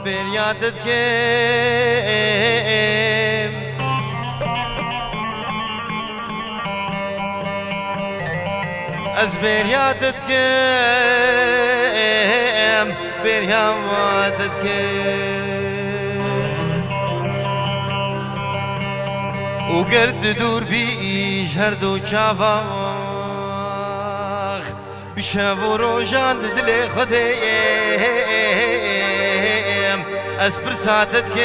بریادت گم از بریادت گم بریادت گم و گرد دور بیش هر دو چاواخ بشب و روشان دل خودم از برساتت گم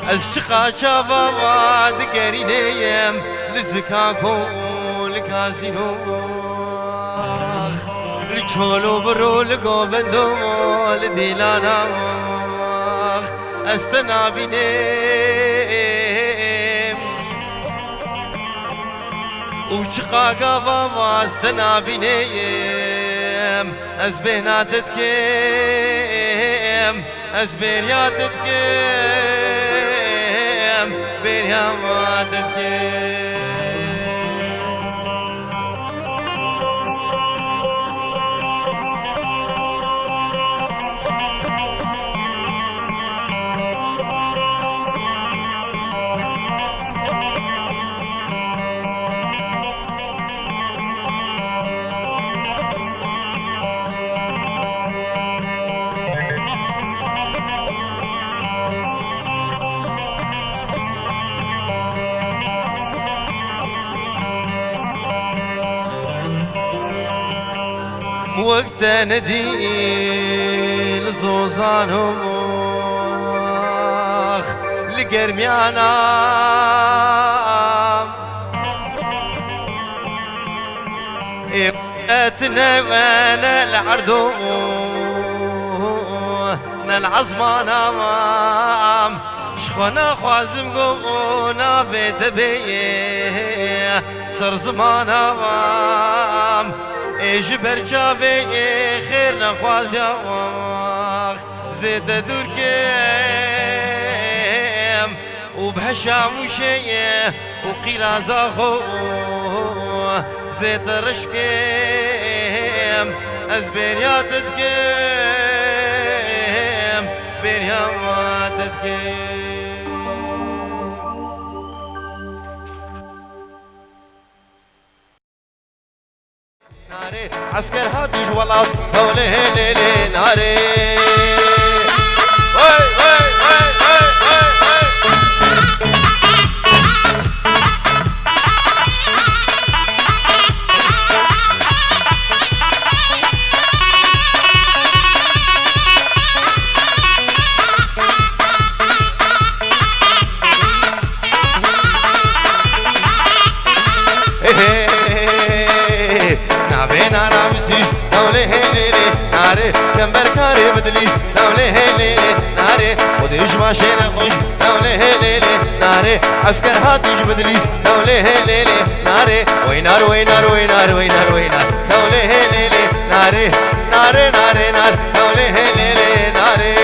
از چقا چاوا دگرینیم لزکاکو لکازینو لچولو برو لگوبندو لدیلانا استنابینیم و چقا قاوا استنابینیم از بهناتت کم از بریاتت کم بریاتت کم وقت ندي لزوزانهم لقرميانا ابتنا وانا العردو نالعظمانا شخونا خوازم قونا في تبيه صر زمانا اجبر جاوه خیر نخواز یاوخ زید دور کم و بهشاموشه و قیرازا خو زید رش کم از بریاتت کم بریاتت کم عسكر هاديج والله طولي ليلي ناري وي وي وي وي كمبر كاري بدليس دولي هيلي ناري وديش ماشينا خوش دولي هيلي ناري عسكر هاتيش بدليس دولي هيلي ناري وينار وينار وينار وينار وينار دولي هيلي ناري ناري ناري نار دولي هيلي ناري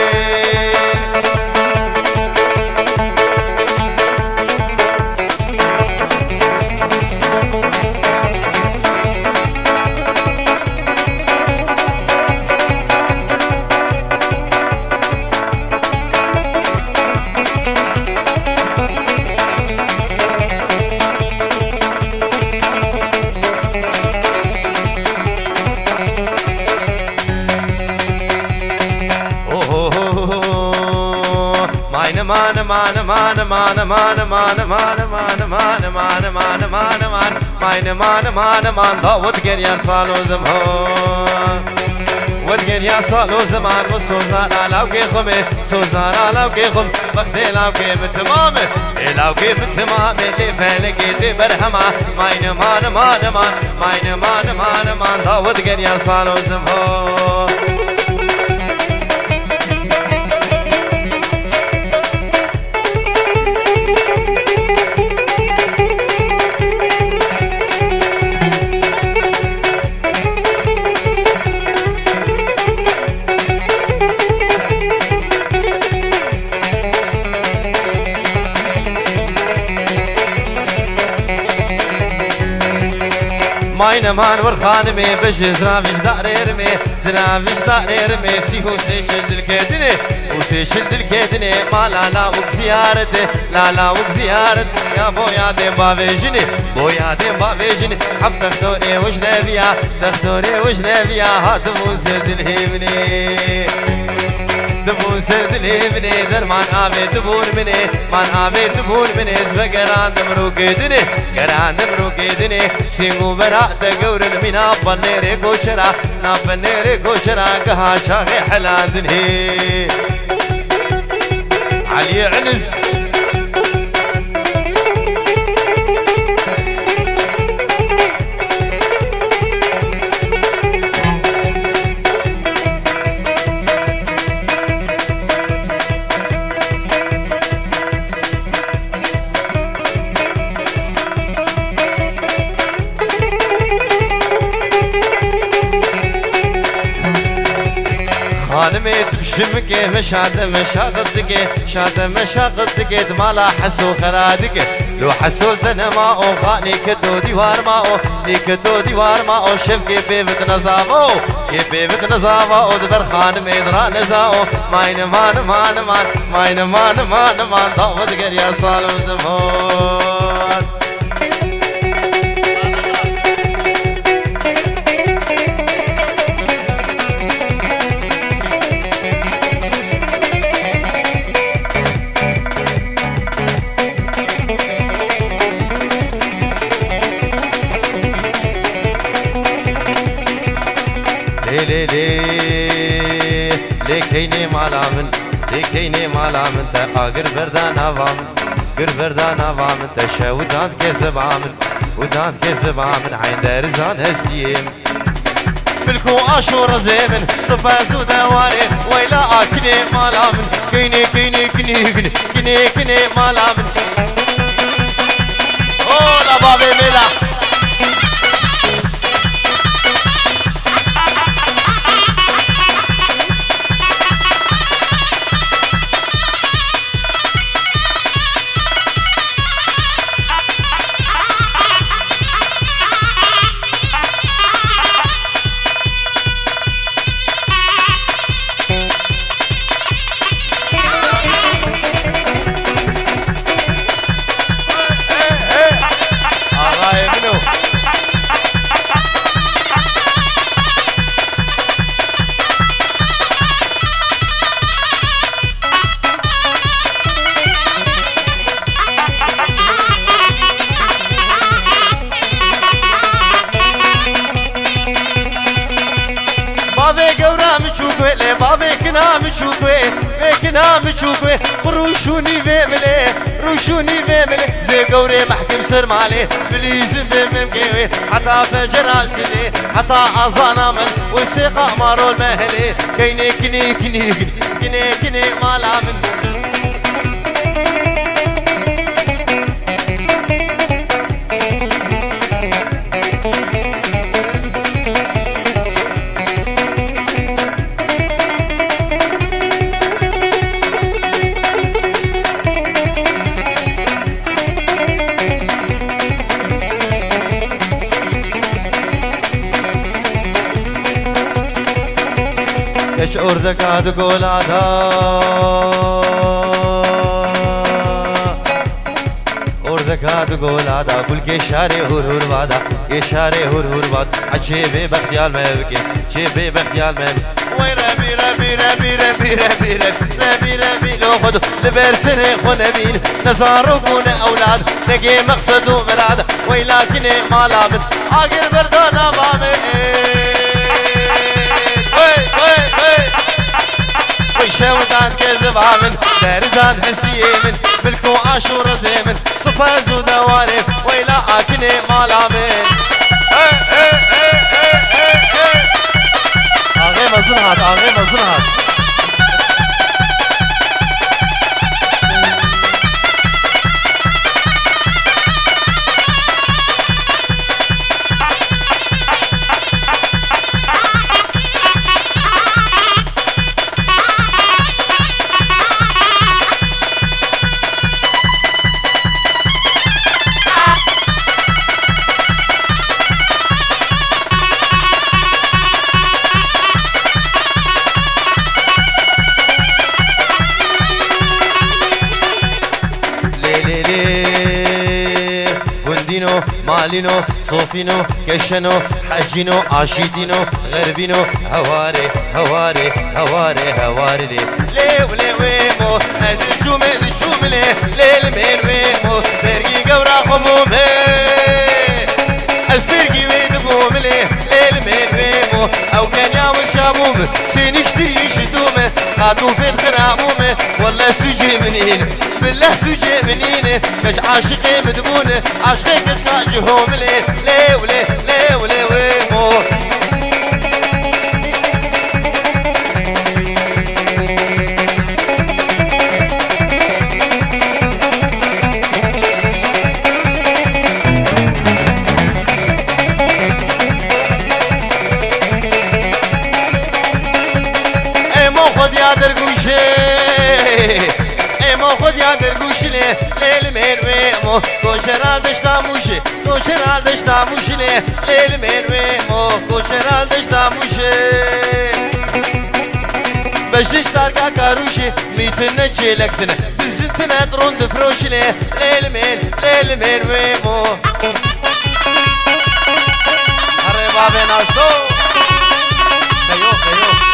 man man man man man man man man man man man man man man man ضوت قريان صالو زمان ودقن يا صالو زمان وسوزان على وقيخم سوزان على وقيخم بختي لاو كيف تمامه لاو كيف تمامه اللي فالك اللي برهمه ماين مان مان مان ماين مان مان مان ضوت قريان صالو زمان ماين مان ورخانمي بش زرافش داريرمي زرافش داريرمي سيهو سيشل الكيدني وسيشل الكيدني ما لا وك زيارتي لا وك زيارت يا بويا ديم بافيجني بويا ديم بافيجني حف تختوري وش نبيا تختوري وش نبيا هاتمو سرد الهيمني تبون سرد الهيمني درمان آبي تبون مني من آبي تبون مني زبقران دمرو قيدني قران دمرو قيدني سيمو براء تقور المنا بنيري كوشرا نابنيري كوشرا قها شاغي حلاندني علي عنز خانمي تبشمكي مشاغدك مشاغدك مالا حسو خرادك لو حسول دنا ماو خاني كتو ديوار ماو شفكي بيبك نظامو بيبك نظامو دبر خانمي درا نزاو ماين مان ضوض يا صالو زمان ليكيني مالا من تا اگر بردان وامن تا شودان كذب عامن عين دارزان هستيم ملكو اشور زيمن تفازو دواري ويلا اكني مالا من كني مالا من اولا بابي ميلا بابي كنا مشوكوي روشوني فيملي زي قوري محكم سر مالي بليزم بممكوي حتى فجر عسدي حتى أظانا من وسيقى مارو المهلي كني مالا من ايش اردك عاد قول عدا اردك عاد قول عدا قول كشاري هور بعد عشيبي بختيال ما يبكي شيبي بختيال ما يبكي وين ربي لو خدو لبرسني خنبين نزارقون اولاد نجي مقصد ومراد ولكن ما لابد اقر بردانا بامي شودان كذب عامن دارزان حسيمن ملكو عاشور زيمن تفازو دواري ويلا اكني مالامن اغي مزنهات مالينو صوفينو كشنو حجينو عاشيدينو غربينو هواري هواري هواري هواري ليه وليه ويمو الجمل ليل من ويمو فرقي قورا خمومه الفرقي ويدبو مليه ليل من ويمو او كان يعمل شامومه سينشتري يشتومه قادو في الخرامومه والله سجي منين بالله سجي منين كش عاشقي مدمونه عاشقي كش كاجهم ليه وليه ليه وليه ويمو ليل من ويمو كوشرال دشتاموشي كوشرال دشتاموشي ليل من ويمو كوشرال دشتاموشي بشش تالكا كاروشي ميتنا تشيلكتنا بزنتنا ترون دفروشي ليل من ويمو هري بابي ناستو خيو خيو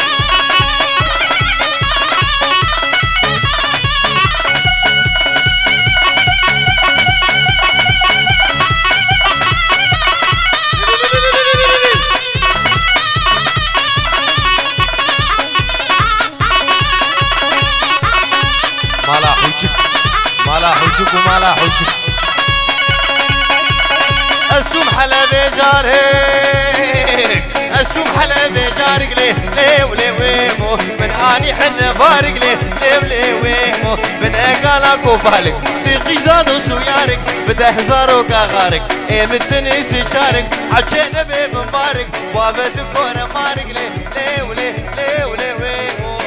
مالا حوشك ومالا حوشك السوم حلا بجارك السوم حلا بجارك ليه وليه ويمو من اني حنا فارق ليه وليه ويمو من اقالك وفالك سيقي زادو سويارك بدا هزارو كغارك ايه متني سيشارك عجينا بيب مبارك وابد كورة مارك ليه وليه ليه وليه ويمو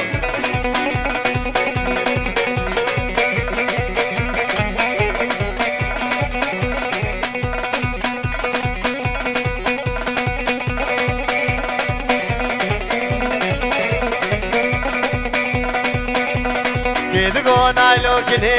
نايلو كني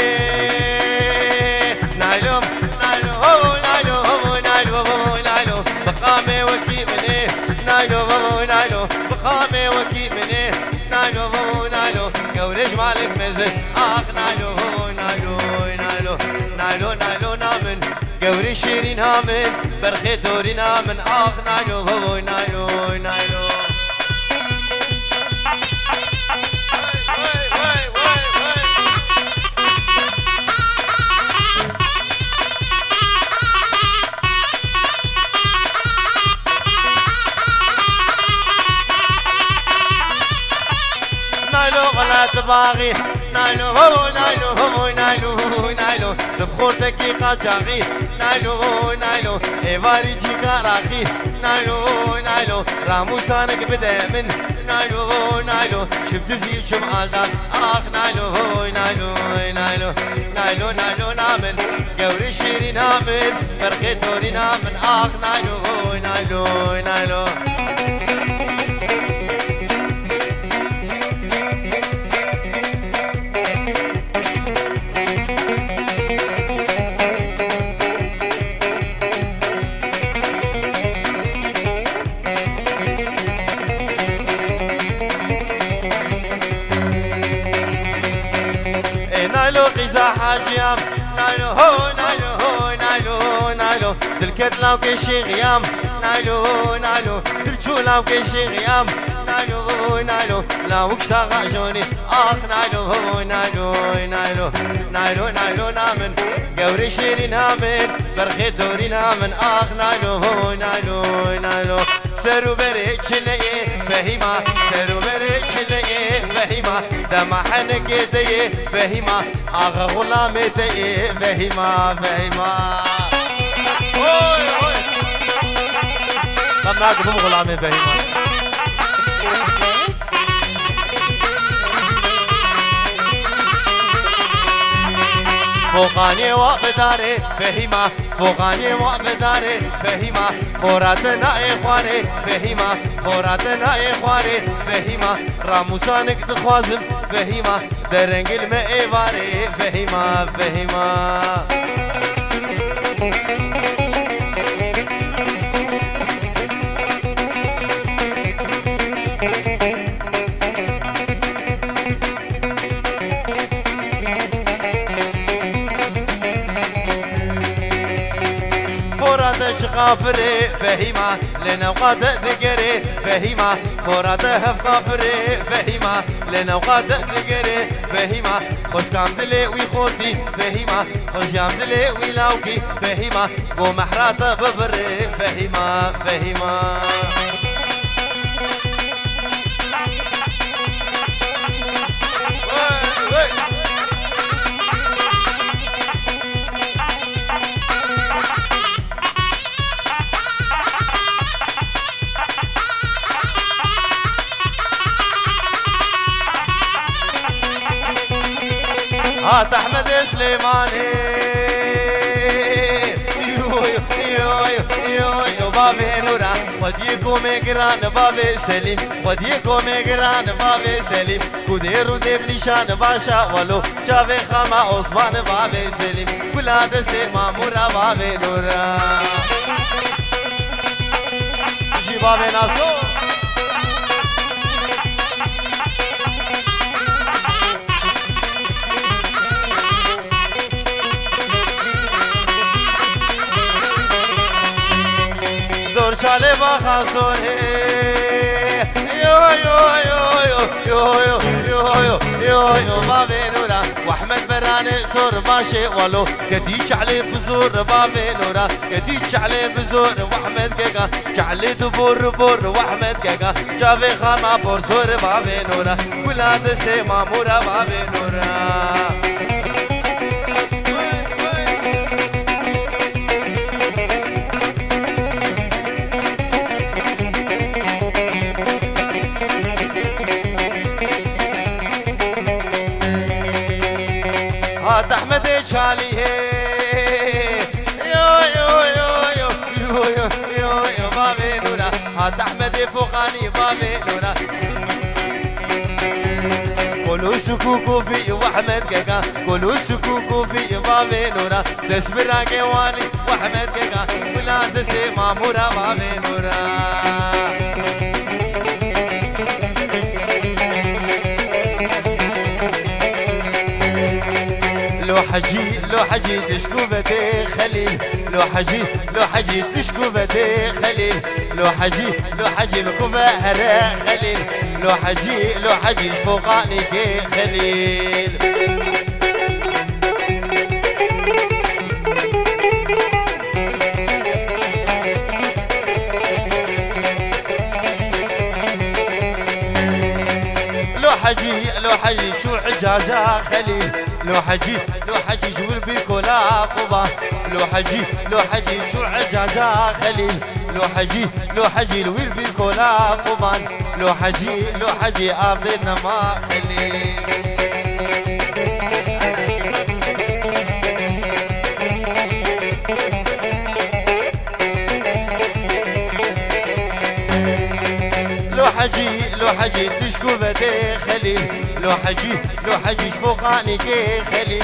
نايلو نايلو هو نايلو هو نايلو هو نايلو بقامي وكي مني نايلو هو نايلو بقامي وكي مني نايلو هو نايلو قورش مالك مزج اخ نايلو هو نايلو نايلو نايلو نايلو نامن قورش شيرين هامن برخي توري نامن اخ نايلو هو نايلو نايلو باغي نايلو هو نايلو هو نايلو هو نايلو بخورتك قاچاغي نايلو نايلو ايواري جيكاراخي نايلو نايلو راموسانك بدمن نايلو نايلو شفت زي شمالدان اخ نايلو نايلو نايلو نايلو نايلو نامن قوري شيري نامن برخي توري نامن اخ نايلو نايلو نايلو نايلو قيزا حاجيام نايلو هو نايلو هو نايلو نايلو دلكت لاو كيشي غيام نايلو نايلو دلشو لاو كيشي غيام نايلو نايلو لاوك ساغاجوني اخ نايلو هو نايلو نايلو نايلو نايلو نامن قوري شيري نامن برخي توري نامن اخ نايلو هو نايلو نايلو سرو بريتش ليه فهيما سرو بريتش ليه فهيما دمع حنقيتي فهيما اغا غلامتي فهيما فهيما اوي اوي لما اقبل غلامي فهيما فوقاني وقداري فهيما فوقاني وقداري فهيما خوراتنا اخواني فهيما خوراتنا اخواني فهيما راموسانك تخوازم فهيما درنگ المئواري فهيما فهيما غافري فهيمة لنا وقاد دقري فهيمة خوراته غافري فهيمة لنا وقاد دقري فهيمة خوش كام دلي ويخوتي فهيمة خوش يام دلي ويلاوكي فهيمة بو محراته ببري فهيمة فهيمة هات احمد سليماني يو بابي نورا وديكو ميقران بابي سليم وديكو ميقران بابي سليم كوديرو ديب نشان باشا ولو جاوي خاما عثمان بابي سليم كلا دسي مامورا بابي نورا جي بابي ناسو چاله با خانسونه یو یو یو یو یو یو یو یو یو بابي نورا واحمد براني صور ماشي ولو كديش عليه بزور بابي نورا كديش عليه بزور واحمد كيكا جعلي دبور بور واحمد كيكا جافي خاما بور صور بابي نورا ولاد سي مامورا بابي نورا هات احمد شاليه يو يو يو يو يو يو يو يو بابي نورا هات احمد فوقاني بابي نورا كلو سكوكو في واحمد كيكا كلو سكوكو في بابي نورا دس براكي والي واحمد كيكا ولا دسي مامورا بابي نورا لو حجي تشكو بتي خليل لو حجي تشكو بتي خليل لو حجي بكوبا خليل لو حجي فوقاني كي خليل لو حجي شو حجاجة خليل لو حجي جول بالكولا قبا لو حجي شو حجاجة خليل لو حجي الويل بالكولا قبان لو حجي أبدنا ما خليل لو حجي تشكو بدي خليل لو حجي شفوقاني كي خليل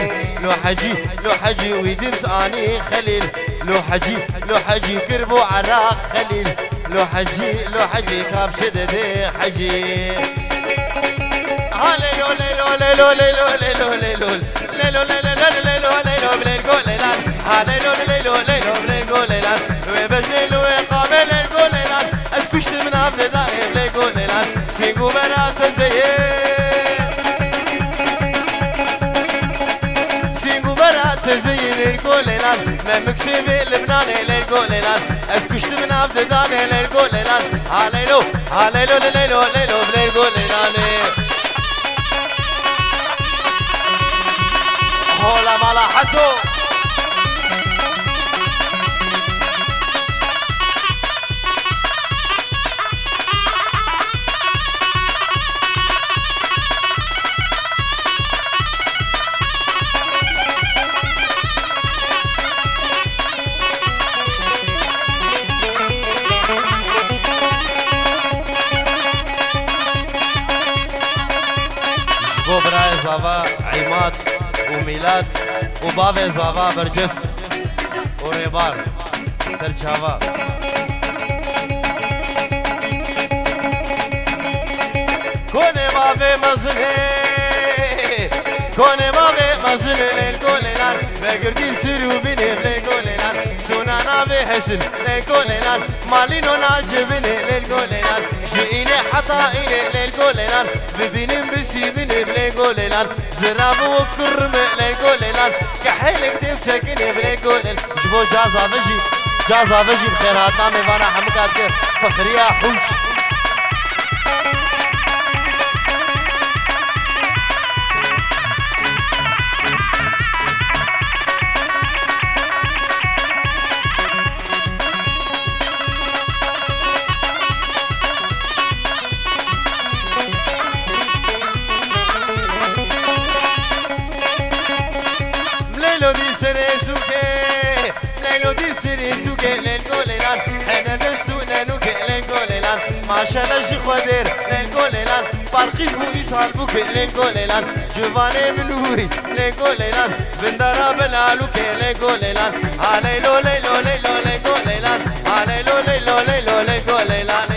لو حجي ويدمس اني خليل لو حجي كربو عراق خليل لو حجي كابش ددي حجي هاليلو ليلو ليلو ليلو ليلو ليلو ليلو ليلو ليلو ليلو بليلو ليلان هاليلو ليلو ليلو بليلو ليلان وبجلو قابل الجوليلان اسكشت من عبد داري بليلو ليلان سيقو بنات زين الجوليلان ما مكسب لبنان للجوليلان اسكشت من عبد داري للجوليلان هاليلو هاليلو ليلو ليلو بليلو ليلان هولا مالا حسو براي زافا عماد وميلاد وبابي زافا برجس وريبار سلشافا كوني بابي مزني كوني بابي مزني للجوليلان بقردين سيرو بيني للجوليلان سنانا نابي حسن للقوليلان مالينو ناجبني للقوليلان جئيني حطائيني للقوليلان ببينين بسيبني بلقوليلان زراب وكرم للقوليلان كحيلك تمسكني بلقوليلان جبو جازا بجي بخيراتنا ميفانا حمكات فخرية حوش مليلو دي سريسوكي للقوليلان حنا نسونا نوكي للقوليلان ما شاء جي خدير للقوليلان بارقيش بو يسهر بوكي للقوليلان جوفاني بلوي للقوليلان بندرا بلالوكي للقوليلان عليلو ليلو ليلو للقوليلان عليلو ليلو ليلو للقوليلان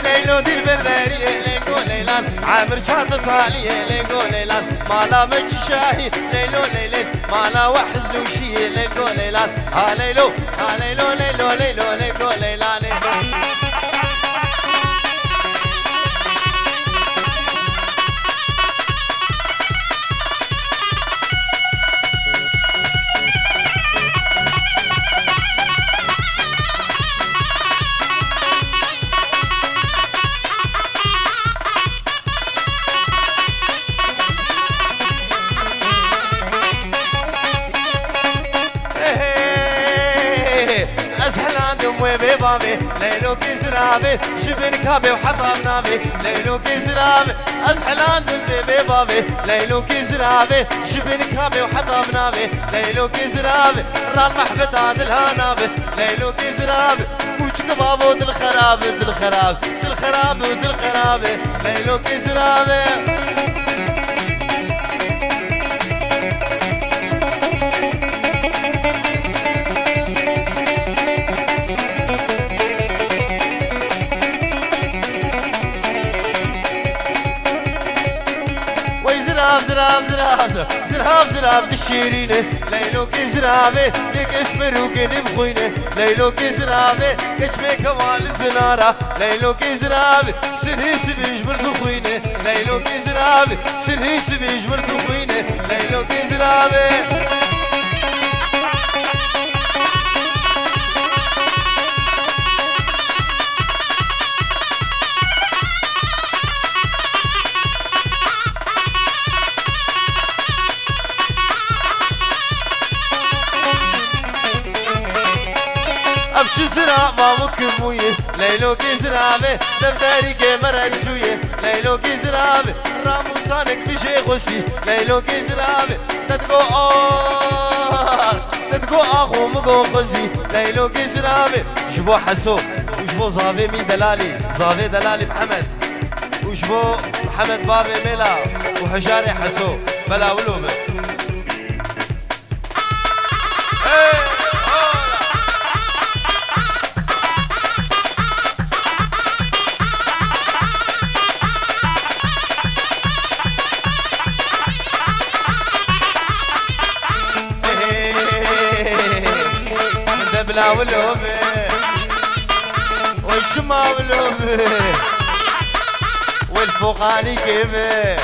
ليلو دي البرداري ليلان عامر شهر صالي ليلان مالا مج شاهي ليلو ليلي مالا وحز لوشي ليلان ليلو ليلو ليلو ليلو ليلان بابي ليلو كسرابي شبن كابي وحطام نابي ليلو كسرابي أزحلان بيبي بابي ليلو كسرابي شبن كابي وحطام نابي ليلو كسرابي ران محبة الهانابي ليلو كسرابي وش كبابو دل خرابي ليلو كسرابي زراب دشيرينه ليلو كزرابي ليك اسمر وكن بخوينه ليلو كزرابي كشمي كمال الزنارة ليلو كزرابي سرهي سبيج مرتو خوينه ليلو كزرابي سرهي سبيج مرتو خوينه ليلو كزرابي جزرا ما مكمويه ليلو كزرابي دفتري كمرن شويه ليلو كزرابي رامو صانك بشي غسي ليلو كزرابي تدقو اخو مقو غزي ليلو كزرابي جبو حسو وجبو زافي مي زافي دلالي محمد وجبو محمد بابي ميلا وحجاري حسو بلا ولومه بلا ولومه والشما ولومه والفوقاني كيفه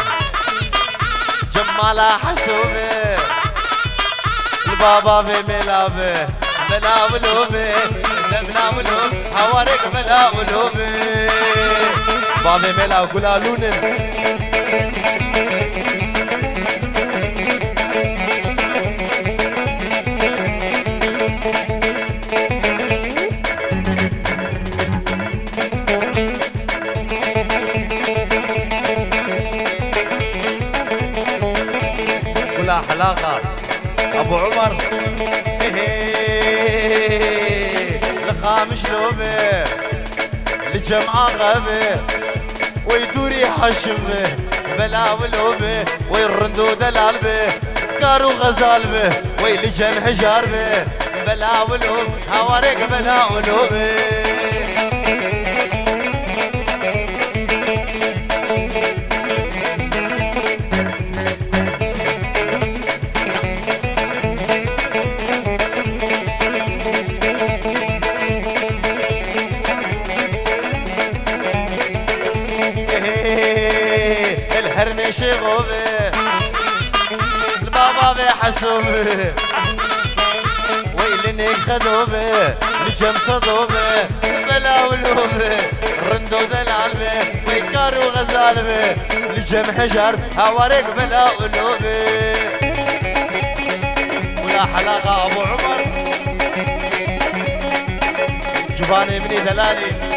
جمالة حسومه البابا في ملابه بلا ولومه بلا ولومه حوارك بلا ولومه بابا ملا وكلالون حلاقة أبو عمر لخامش لوبه لجمعة غابه ويدوري حشمه بلا ولوبه ويرندو دلال به كارو غزال به ويلجم حجار به بلا ولوب هوارك بلا ولوبه الحرمش غوبه البابا بحسوبه ويلنك خدوبه لجم صدوبه بلا ولوبه رندو دلالبه ويكار وغزالبه لجم حجر هوارك بلا ولوبه ولا حلاقه ابو عمر جباني ابني دلالي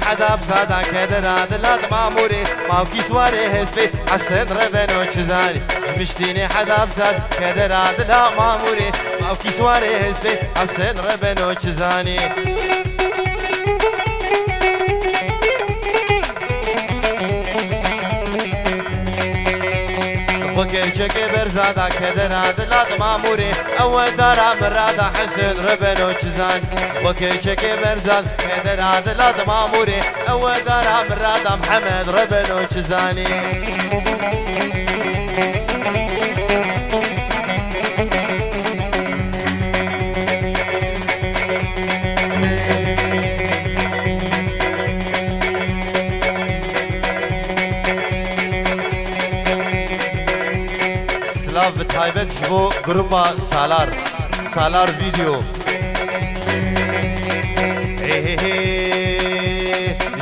حدا بصادا كدر عدلات ماموري ماوكي سواري هسبي حسن ربنو چزاني مشتيني حدا بصاد كدر عدلات ماموري ماوكي سواري هسبي حسن ربنو چزاني وكيشكي برزادا كدر عدلات ماموري اول دارا مرادا حسن ربنو چزان وكيشكي برزاد كدر عدلات ماموري اول دارا مرادا محمد ربنو چزاني بتایبت جبو گروپا سالار ویدیو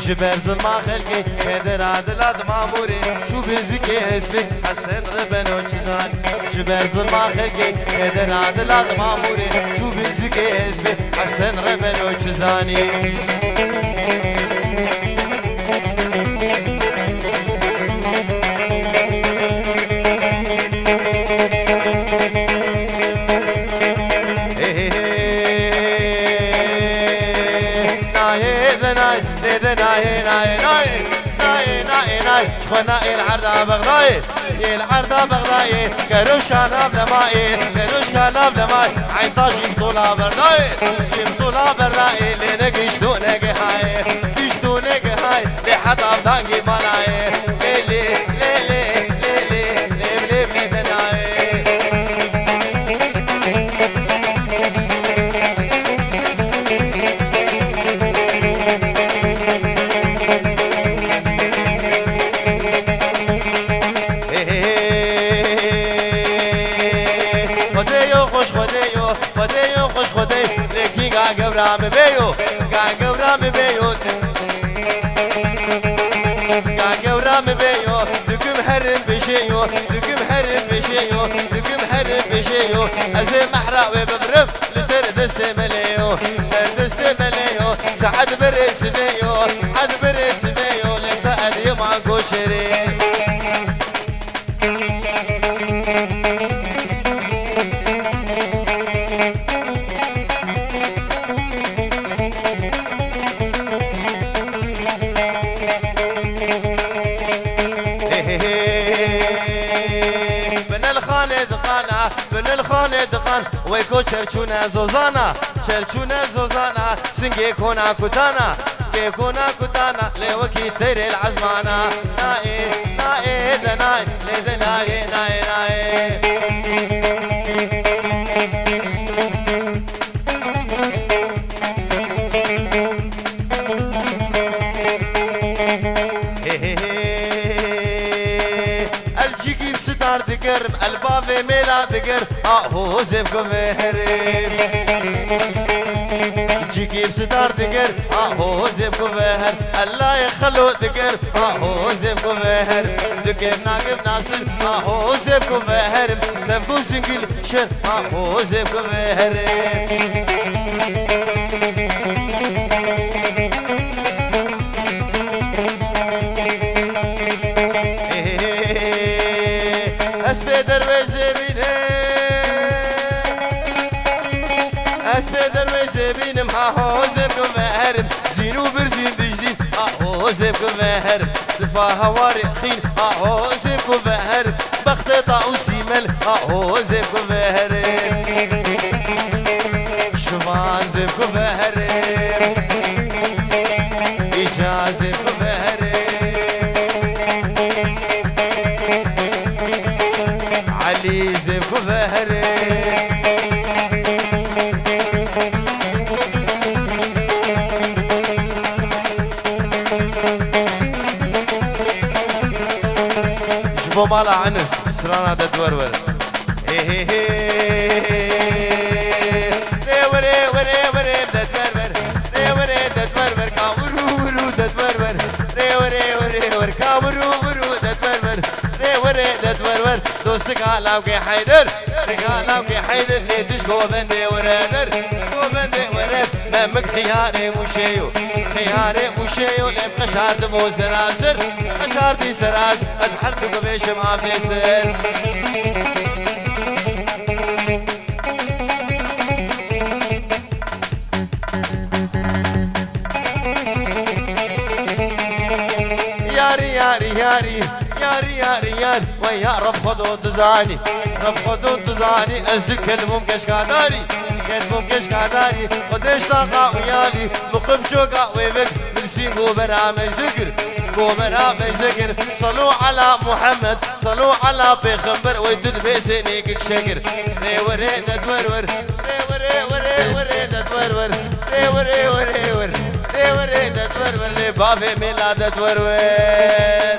جبر زلما خلقي كدر عدلات ماموري شو بزكي هسبي حسن ربنو چزان جبر زلما خلقي كدر عدلات ماموري شو بزكي هسبي حسن ربنو چزاني خنا العرضة بغضاي العرضة بغضاي كروش كان بلماي كروش كان بلماي عيطاش يبطولا برداي يبطولا برداي لينك يشتو نجي هاي يشتو نجي هاي لحد أبدانجي مالاي ليلي ليلي ليلي ليلي بلدناي قبرام بيو قبرام بيو قبرام بيو دكم حرم بشيو دكم حرم بشيو دكم حرم بشيو ازي محرق وببرم لسر دست مليو سر دست مليو سعد برس بيو حد برس بيو لسعد يما كوشري بن الخالد قان ويكو چرچونه زوزانا چرچونه زوزانا سنگي كونا كتانا كي كونا كتانا لوكي تيري العزمانا ناي ناي دناي لدناي ناي ناي الجيكي بستار دقرب البابي ميلا دقرب هو زبكو بهرب جيكي بستار دقرب هو زبكو بهر الله يخلو دقرب هو زبكو بهر دقرب ناقب ناصر هو زبكو بهرب تبكو سنقل شر هو زبكو بهرب اسبي درويش بينم حوزب كفهرب زينو برزين دجدين حوزب كفهرب دفا هواري خين حوزب كفهرب بخت طاو سيمل حوزب كفهرب شمان زب كفهرب إجازة كفهرب علي زب كفهرب مالا عنس سرانا تتورور وري وري وري تتورور وري تتورور كاورو ورو تتورور وري وري ور كاورو ورو تتورور وري تتورور دوستك علاوك حيدر علاوك حيدر ليتش قوبندي ورادر قوبندي وراد مامك خياري وشيو خياري وشيو لم قشارت مو سراسر قشارتي سراس أزحرتك بيش ما بيسر ياري ياري ياري ياري ياري ياري ويا رب خذوا تزاني رب خذوا تزاني أزدك الممكش قاداري ممكش قاداري قدش طاقة ويالي مقم شوقة ويبك بنسين برامج ذكر برامج ذكر صلوا على محمد صلوا على بيغمبر ويدد بيسنيك شكر ري وري تدورور ري وري وري وري تدورور ري وري وري وري ري وري تدورور لبابي ميلاد تدورور